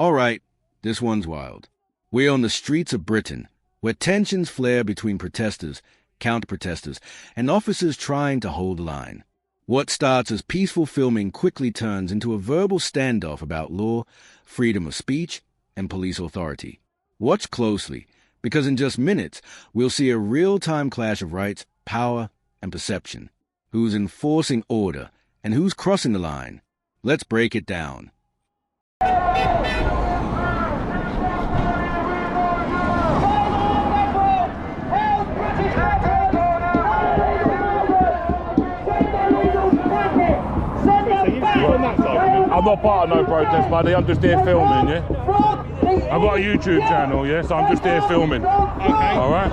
All right, this one's wild. We're on the streets of Britain, where tensions flare between protesters, counter-protesters, and officers trying to hold the line. What starts as peaceful filming quickly turns into a verbal standoff about law, freedom of speech, and police authority. Watch closely, because in just minutes, we'll see a real-time clash of rights, power, and perception. Who's enforcing order, and who's crossing the line? Let's break it down. I'm not part of no protest, buddy. I'm just here filming, yeah? I've got a YouTube channel, yeah? So I'm just here filming. Okay. All right?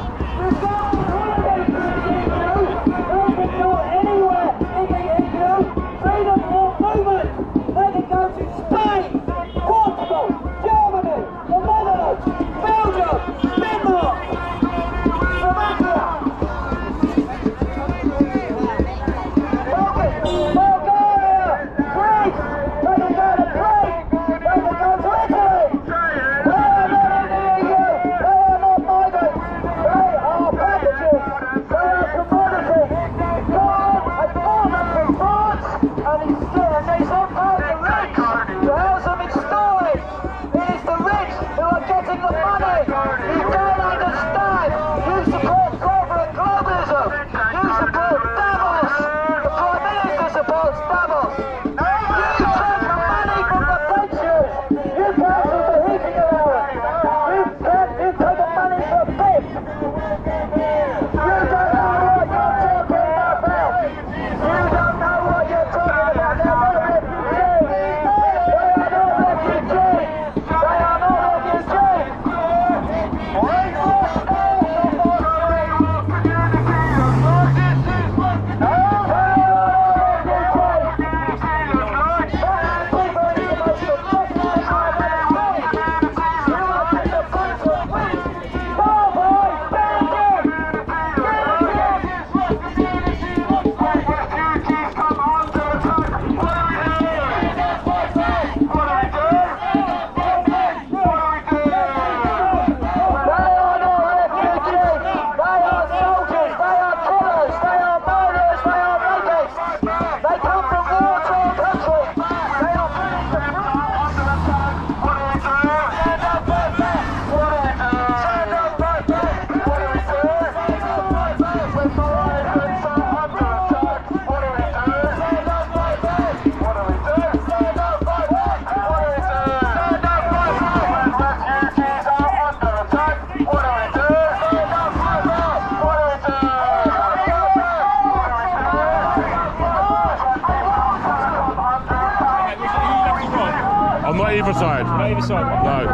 Either side. Not either side? No.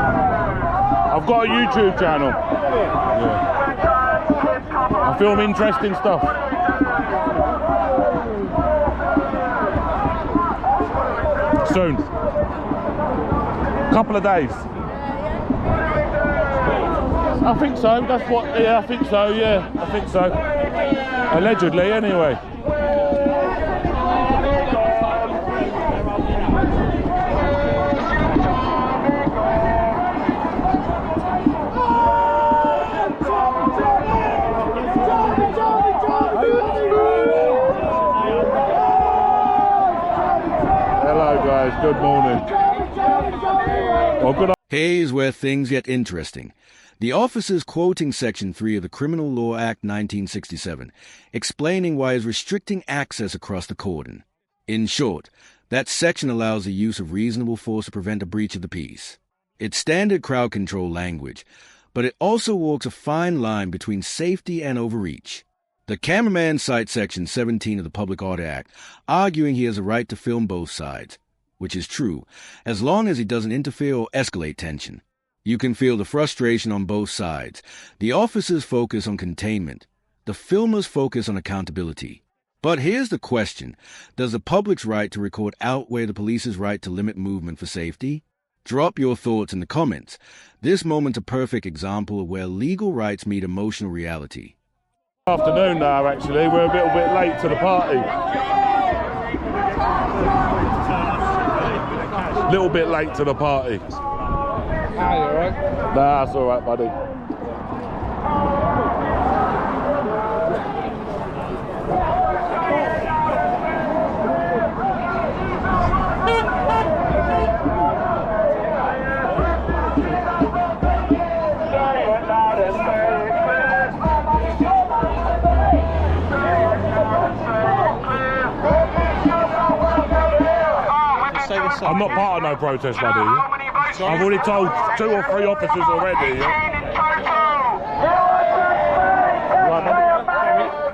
I've got a YouTube channel. Yeah. I film interesting stuff. Soon. Couple of days. I think so. That's what. Yeah, I think so. Yeah, I think so. Allegedly, anyway. Good morning. Here's where things get interesting. The officer's quoting Section 3 of the Criminal Law Act 1967, explaining why he's restricting access across the cordon. In short, that section allows the use of reasonable force to prevent a breach of the peace. It's standard crowd control language, but it also walks a fine line between safety and overreach. The cameraman cites Section 17 of the Public Order Act, arguing he has a right to film both sides, which is true, as long as he doesn't interfere or escalate tension. You can feel the frustration on both sides. The officers focus on containment. The filmers focus on accountability. But here's the question. Does the public's right to record outweigh the police's right to limit movement for safety? Drop your thoughts in the comments. This moment's a perfect example of where legal rights meet emotional reality. Afternoon now, actually. We're a little bit late to the party. Little bit late to the party. Ah, you alright? Nah, that's alright, buddy. I'm not part of no protest, buddy. I've already told 2 or 3 officers already.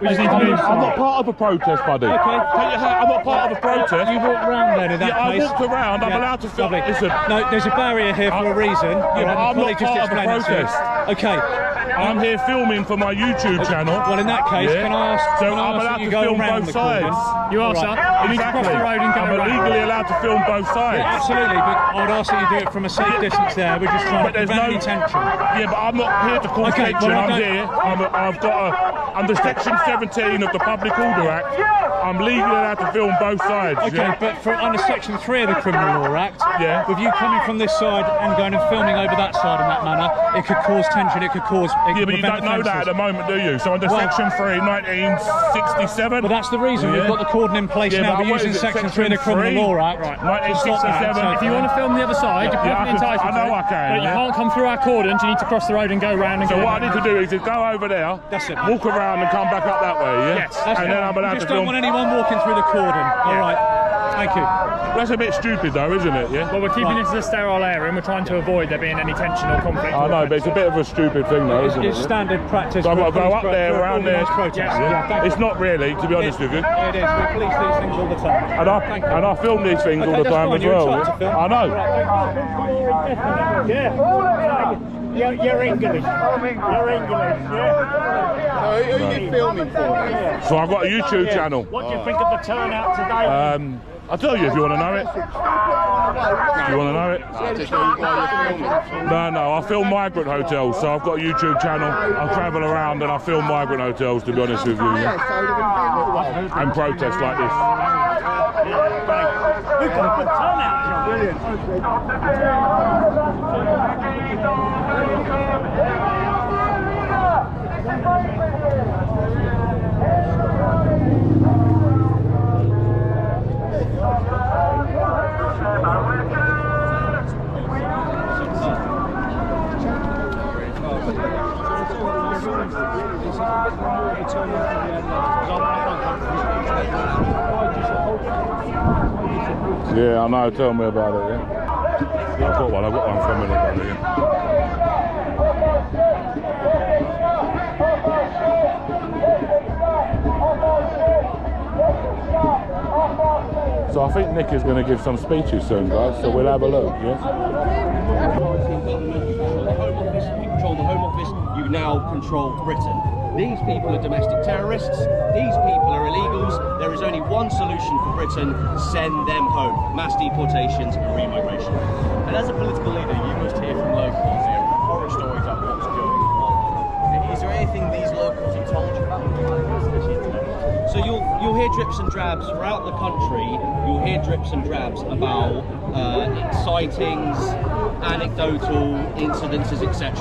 We just need to move. I'm not part of a protest, buddy. Okay. I'm not part of a protest. You walked around then in that case? I walked around. I'm allowed to film. Listen. No, there's a barrier here for a reason. I'm not part of a protest. Okay. I'm here filming for my YouTube channel. Well, in that case, can I ask? So I'm allowed to film both sides. You are, sir. You need to cross the road and go I'm legally allowed to film both sides. Yeah, absolutely, but I would ask that you do it from a safe distance there. We're just trying to prevent any tension. Yeah, but I'm not here to cause tension. I'm here. I've got under Section 17 of the Public Order Act, I'm legally allowed to film both sides. Okay, but under Section 3 of the Criminal Law Act, with you coming from this side and going and filming over that side in that manner, it could cause tension, it could cause... Yeah, but you don't know that at the moment, do you? So under Section 3, 1967... But that's the reason we've got the cordon in place now. We're using Section 3 of the Criminal Law Act. Right, 1967. If you want to film the other side, you're perfectly entitled to. I know I can. But you can't come through our cordons, you need to cross the road and go round and go... So what I need to do is go over there, walk around and come back up that way, yeah? Yes. And then I'm allowed to film... Just don't want anyone walking through the cordon. All right. Thank you. That's a bit stupid though, isn't it? Yeah. Well, we're keeping it to the sterile area and we're trying to avoid there being any tension or conflict. I know, but it's a bit of a stupid thing though, isn't it? It's standard practice. So I've got to go up there, around there. Yeah. It's not really, to be honest with you. It is. We police these things all the time. And I film these things all the time as well. I know. Yeah. You're English. You're English, yeah. Who are you filming for? So I've got a YouTube channel. What do you think of the turnout today? I'll tell you if you want to know it. Do you want to know it? No, I film migrant hotels, so I've got a YouTube channel. I travel around and I film migrant hotels, to be honest with you. And protests like this. We've got a good turnout, John. Brilliant. Yeah, I know. Tell me about it. Yeah. I've got one from it. Yeah. So I think Nick is going to give some speeches soon, guys. So we'll have a look. Yeah. You control the Home Office. You now control Britain. These people are domestic terrorists. These people are illegals. There is only one solution for Britain: send them home. Mass deportations and remigration. And as a political leader, you must hear from locals, horror stories about what's going on. Is there anything these locals have told you about? So you'll hear drips and drabs throughout the country. You'll hear drips and drabs about sightings, anecdotal incidences, etc.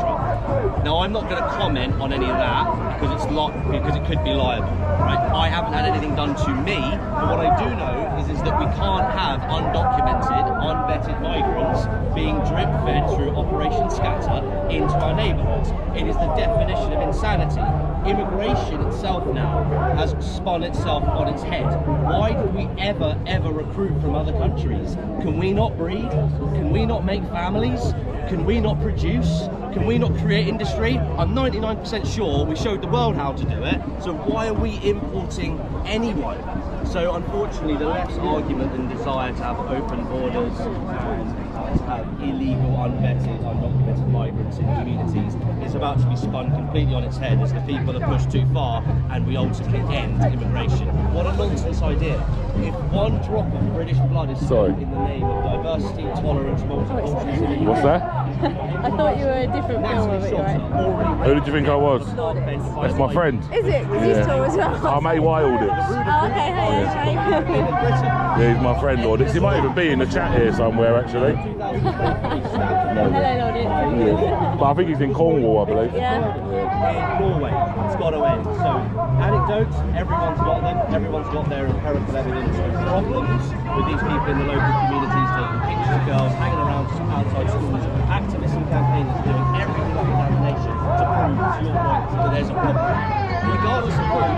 Now, I'm not going to comment on any of that because it could be liable. Right? I haven't had anything done to me, but what I do know is that we can't have undocumented, unvetted migrants being drip-fed through Operation Scatter into our neighbourhoods. It is the definition of insanity. Immigration itself now has spun itself on its head. Why do we ever recruit from other countries? Can we not breed? Can we not make families? Can we not produce? Can we not create industry? I'm 99% sure we showed the world how to do it, so why are we importing anyone? So unfortunately, the left's argument and desire to have open borders and to have illegal, unvetted, undocumented migrants in communities is about to be spun completely on its head as the people are pushed too far and we ultimately end immigration. What a nonsense idea. If one drop of British blood is spilled in the name of diversity, tolerance, multiculturalism... What's that? I thought you were a different film of it, right? Who did you think I was? That's my friend. Is it? Because he's tall as well. I'm AY Audits. Oh, okay, hey. Yeah, he's my friend Audits. He might even be in the chat here somewhere actually. Hello, Audit. Yeah. But I think he's in Cornwall, I believe. Yeah. In Norway, it's got to end. So, anecdotes, everyone's got them. Everyone's got their empirical evidence of problems with these people in the local communities, taking pictures of girls, hanging around outside schools, activists and campaigners doing everything in their nation to prove, to your point, that there's a problem. Regardless of proof,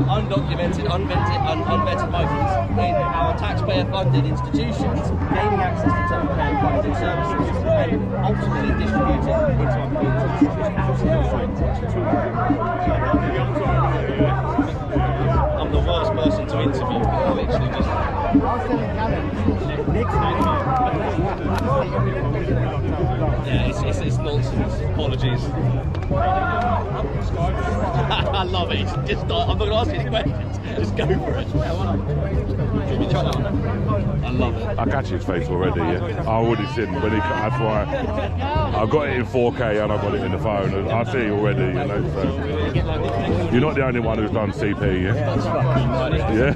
undocumented, unvetted migrants in our taxpayer-funded institutions gaining access to taxpayer-funded services and ultimately distributing into our communities is absolutely fine. I'm the worst person to interview. I literally just... Yeah, it's nonsense. Apologies. I love it. Just, I'm not going to ask you any questions. Just go for it. I love it. I catch his face already, yeah. I already seen when he. That's why I got it in 4K and I got it in the phone. And I see already, you know. So. You're not the only one who's done CP, yeah. Yeah.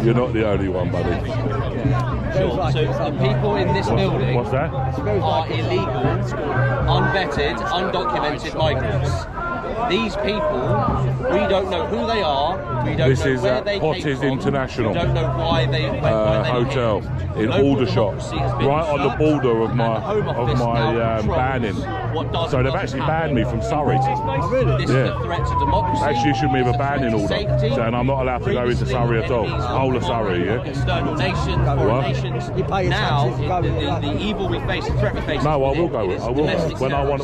You're not the only one, buddy. Sure. So the people in this building what's that? Are illegal, unvetted, undocumented migrants. These people, we don't know who they are. We don't know where they came from. International. We don't know why they hotel in Aldershot, right on the border of my banning. So they've actually banned me from Surrey. This is a threat to democracy. Actually issued me with a banning order, saying I'm not allowed to go into Surrey at all. Whole of Surrey, yeah. External nations, foreign nations. Now, the evil we face, the threat we face. No, I will go. I will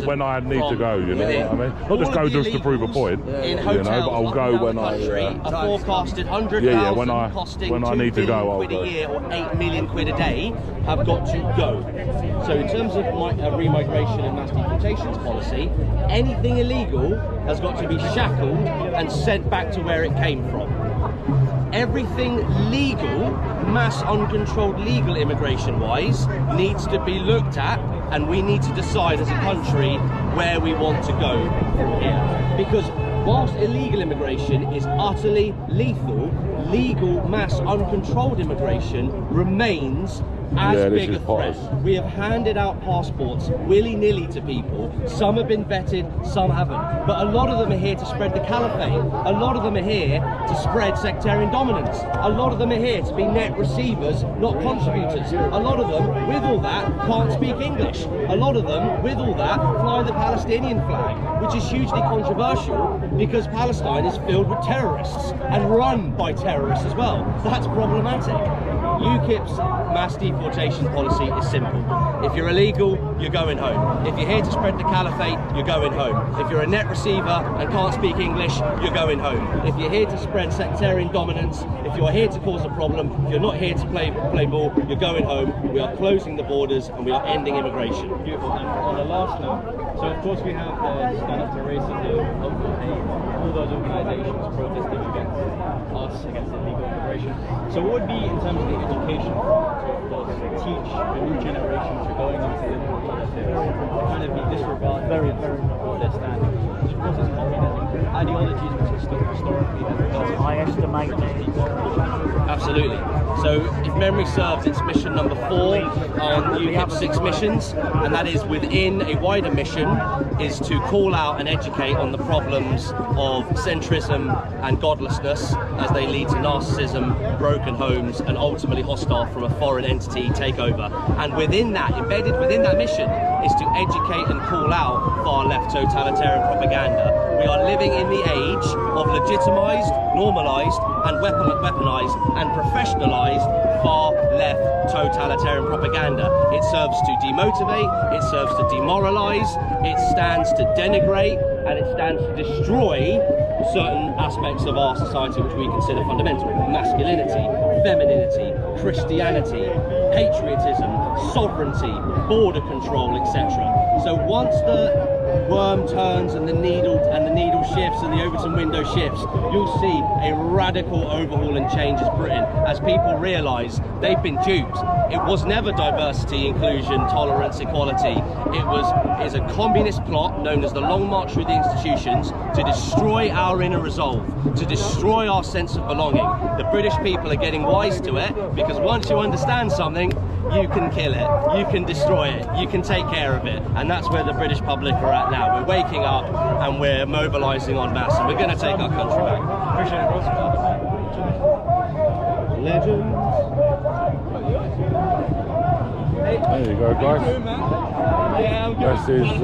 when I need to go. You know what I mean? Not just go just to prove a point. In hotels, but I'll go when I. Are forecasted 100,000 when I need to go, quid a year or 8 million quid a day have got to go. So in terms of remigration and mass deportations policy, anything illegal has got to be shackled and sent back to where it came from. Everything legal, mass uncontrolled legal immigration wise, needs to be looked at, and we need to decide as a country where we want to go from here. Because whilst illegal immigration is utterly lethal, legal, mass, uncontrolled immigration remains as big a threat. We have handed out passports willy-nilly to people. Some have been vetted, some haven't. But a lot of them are here to spread the caliphate. A lot of them are here to spread sectarian dominance. A lot of them are here to be net receivers, not contributors. A lot of them, with all that, can't speak English. A lot of them, with all that, fly the Palestinian flag, which is hugely controversial because Palestine is filled with terrorists and run by terrorists as well. That's problematic. UKIP's mass deportation policy is simple. If you're illegal, you're going home. If you're here to spread the caliphate, you're going home. If you're a net receiver and can't speak English, you're going home. If you're here to spread sectarian dominance, if you're here to cause a problem, if you're not here to play ball, you're going home. We are closing the borders and we are ending immigration. Beautiful. And on the last note, so of course we have the Stand Up to Racism, Lawful, all those organisations protesting against us, against illegal immigration. So what would be, in terms of the education front, to of course teach the new generation to going into the politics to kind of be disregarded very, very what they're standing for, which of course is communism, ideologies which historically have been I estimate Absolutely. So if memory serves, it's mission number 4 on UKIP's 6 missions, and that is within a wider mission is to call out and educate on the problems of centrism and godlessness as they lead to narcissism, broken homes, and ultimately hostile from a foreign entity takeover. And within that, embedded within that mission, is to educate and call out far-left totalitarian propaganda. We are living in the age of legitimised, normalised, and weaponised and professionalised far-left totalitarian propaganda. It serves to demotivate, it serves to demoralise, it stands to denigrate, and it stands to destroy certain aspects of our society which we consider fundamental. Masculinity, femininity, Christianity, patriotism, sovereignty, border control, etc. So once the worm turns and the needle shifts and the Overton window shifts, you'll see a radical overhaul and change as Britain, as people realise they've been duped. It was never diversity, inclusion, tolerance, equality. It is a communist plot known as the Long March through the institutions to destroy our inner resolve, to destroy our sense of belonging. The British people are getting wise to it, because once you understand something, you can kill it, you can destroy it, you can take care of it. And that's where the British public are at now. We're waking up and we're mobilising en masse, and we're going to take our country back. Appreciate it, Ross. Legends. There you go, guys. Yeah, I'm good. This is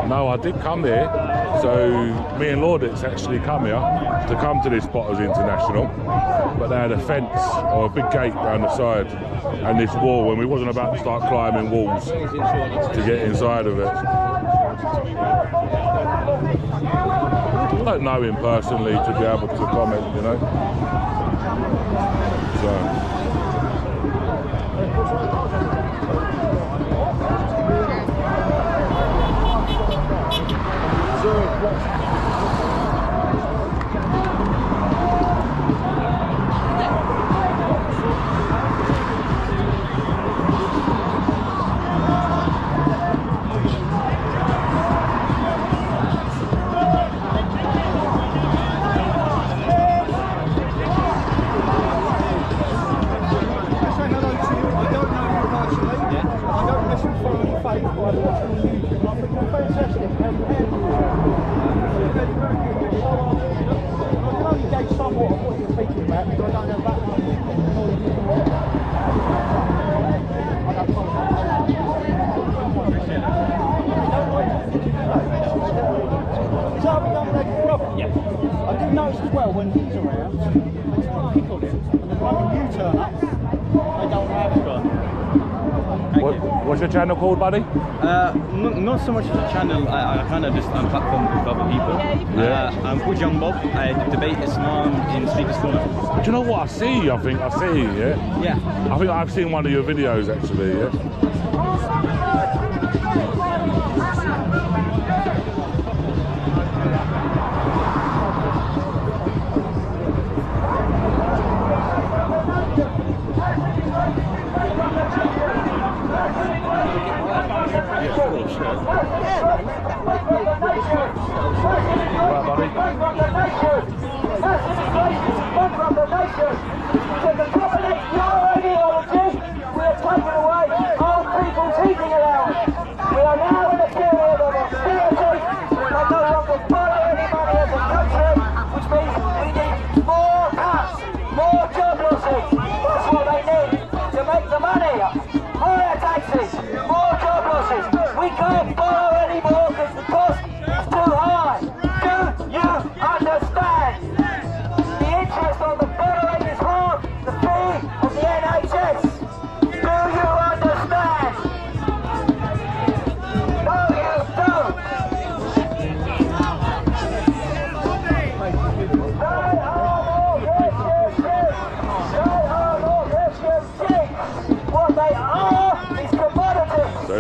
no, I did come here. So me and Laudits actually come here to come to this Potters International, but they had a fence or a big gate around the side and this wall, and we wasn't about to start climbing walls to get inside of it. I don't know him personally to be able to comment, you know. So. What's your channel called, buddy? Not so much as a channel. I kind of just platform with other people. I'm called Young Bob. I debate Islam in Speaker's Corner. Do you know what I see? I think I see. Yeah. Yeah. I think I've seen one of your videos actually. Yeah.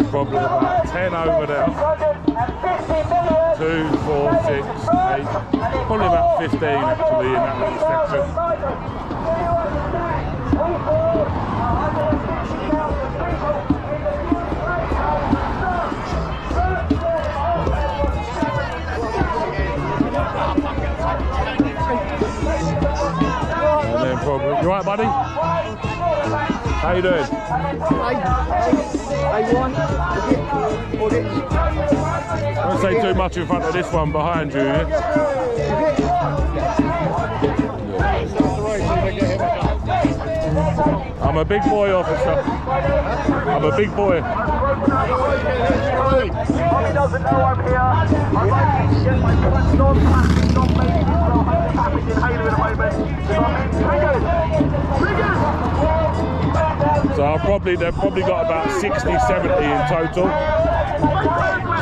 Probably about 10 over there. 2, 4, 6, 8. Probably about 15 actually in that little section. And then probably. You right, buddy? How you doing? Don't say too much in front of this one behind you. Yeah? I'm a big boy, officer. I'm a big boy. Tommy doesn't know I'm here. I'd like to get my non-plastic, non-made, non-hydropathic inhaler in a moment. Because I'm in triggers! Triggers! So they've probably got about 60, 70 in total.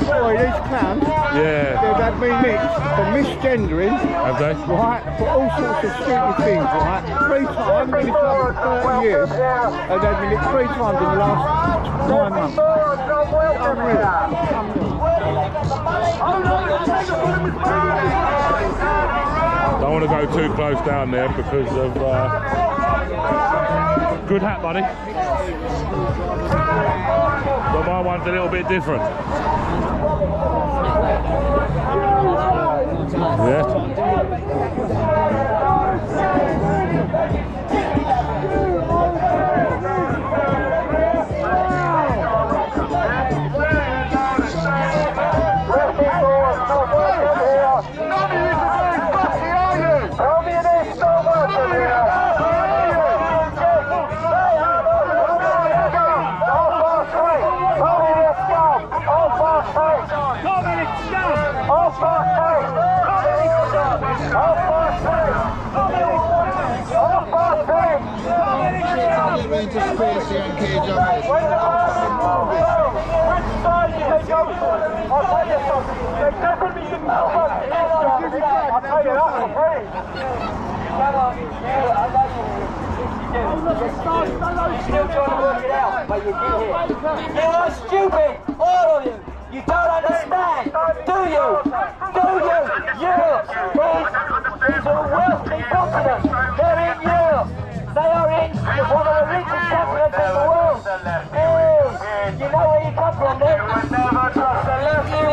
Sorry, these clowns, Yeah. they've had me nicked for misgendering, Have they? right, for all sorts of stupid things, right? 3 times, I've been in trouble for 30 years, and they've been nicked 3 times in the last 9 months. Unreal. Don't want to go too close down there because of... Good hat, buddy. But my one's a little bit different. Yeah. You're stupid, all of you. You don't understand, do you? Do you? These are wealthy continents. They're in Europe. They are in one of the richest continents in the world. You know where you come from, then? You will never trust the left. You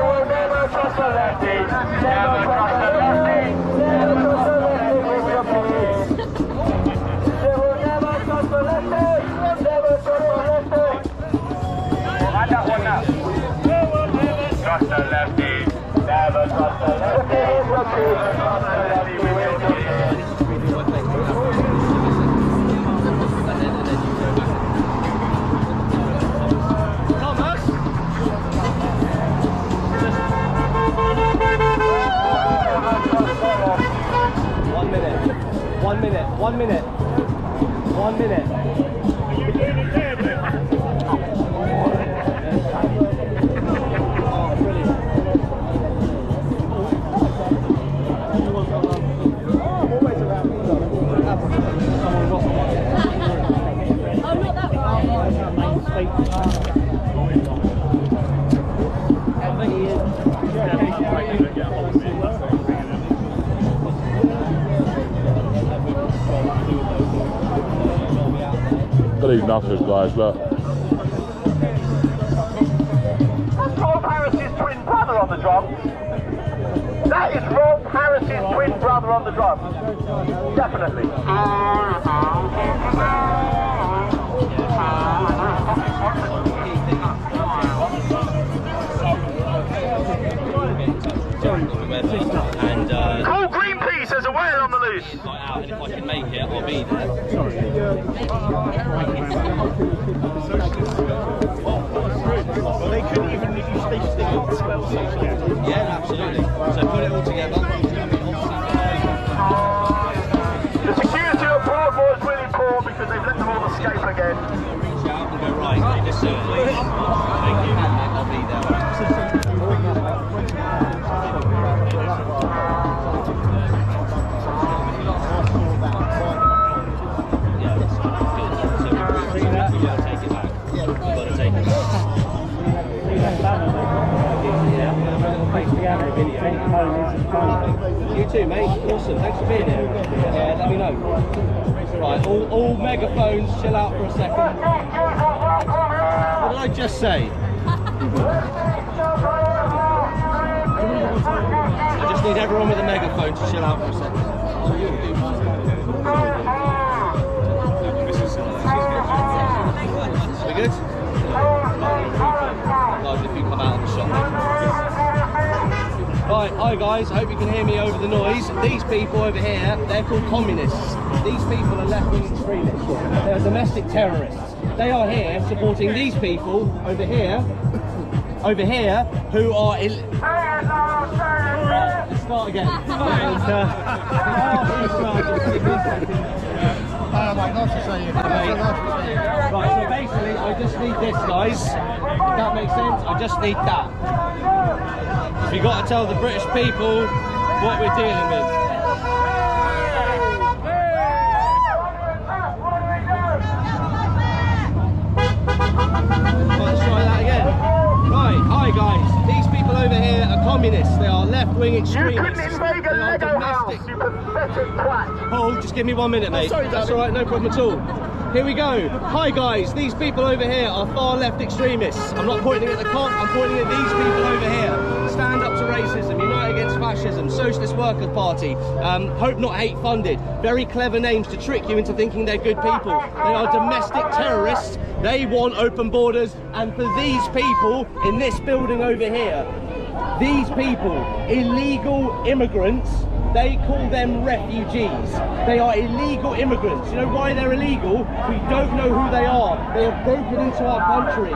will never trust the lefty. Never trust the lefty. Never trust the lefty with your police. You will never trust the lefty. Never trust the lefty. I got one now. Trust the lefty. Never trust the lefty. Trust the lefty with your police. One minute. Look at these knuckers, guys, look. That's Rob Harris's twin brother on the drum. That is Rob Harris's twin brother on the drum. Definitely. And Call Greenpeace, there's a whale on the loose. and if I can make it, I'll be there. They couldn't even if you stick the spell together. Yeah, absolutely. So put it all together. The security on Broadmoor is really poor because they've let them all escape again. Reach out and go, right, this please. Thank you. I'll be there. You too, mate. Awesome. Thanks for being here. Let me know. Right, all megaphones, chill out for a second. What did I just say? I just need everyone with a megaphone to chill out for a second. That's what you'll do. We good? Guys, if you come out of the shop. Right, hi guys, I hope you can hear me over the noise. These people over here, they're called communists. These people are left-wing extremists. They're domestic terrorists. They are here supporting these people over here, who are start again. mate. Nice to see you. Right, so basically, I just need this, guys. If that makes sense, I just need that. So you got to tell the British people what we're dealing with. Let's try that again. Right, hi guys. These people over here are communists. They are left-wing extremists. They are domestic. Paul, just give me 1 minute, mate. Sorry, that's all right, no problem at all. Here we go. Hi guys, these people over here are far left extremists. I'm not pointing at the cop, I'm pointing at these people over here. Stand up to racism, unite against fascism, Socialist Workers Party, Hope Not Hate funded. Very clever names to trick you into thinking they're good people. They are domestic terrorists. They want open borders, and for these people in this building over here, these people, illegal immigrants, they call them refugees. They are illegal immigrants. You know why they're illegal? We don't know who they are. They have broken into our country.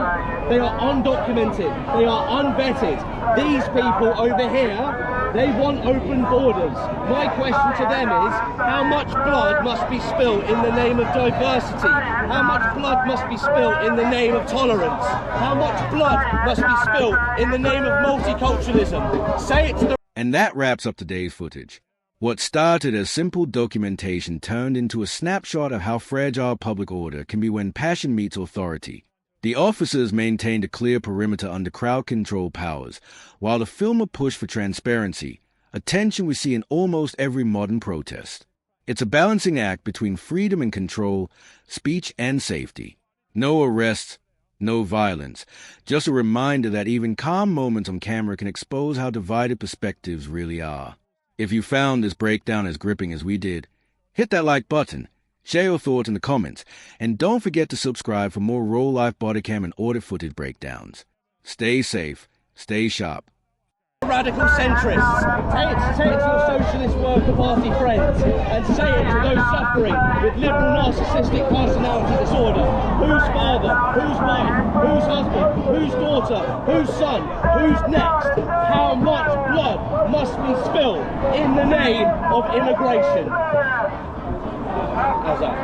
They are undocumented. They are unvetted. These people over here, they want open borders. My question to them is, how much blood must be spilled in the name of diversity? How much blood must be spilled in the name of tolerance? How much blood must be spilled in the name of multiculturalism? Say it to the... And that wraps up today's footage. What started as simple documentation turned into a snapshot of how fragile public order can be when passion meets authority. The officers maintained a clear perimeter under crowd control powers, while the filmer pushed for transparency, a tension we see in almost every modern protest. It's a balancing act between freedom and control, speech and safety. No arrests, no violence, just a reminder that even calm moments on camera can expose how divided perspectives really are. If you found this breakdown as gripping as we did, hit that like button, share your thoughts in the comments, and don't forget to subscribe for more real-life bodycam and audit footage breakdowns. Stay safe, stay sharp. Radical centrists. Say it to your Socialist Worker Party friends and say it to those suffering with liberal narcissistic personality disorder. Whose father, whose wife, whose husband, whose daughter, whose son, who's next? How much blood must be spilled in the name of immigration? How's that?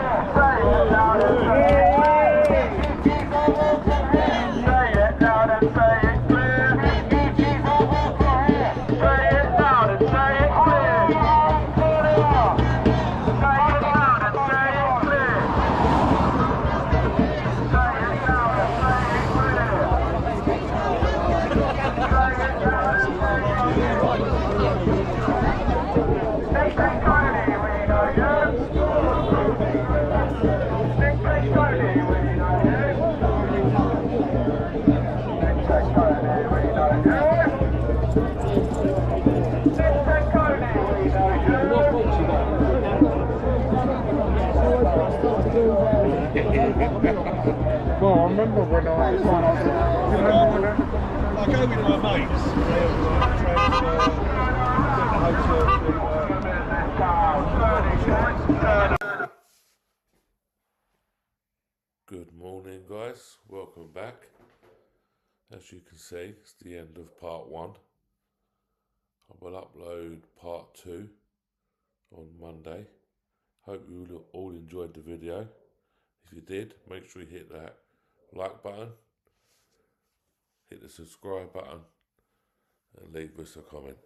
Well, I remember when I was I go with my mates. Good morning, guys. Welcome back. As you can see, it's the end of part 1. I will upload part 2 on Monday. Hope you all enjoyed the video. If you did, make sure you hit that like button, hit the subscribe button, and leave us a comment.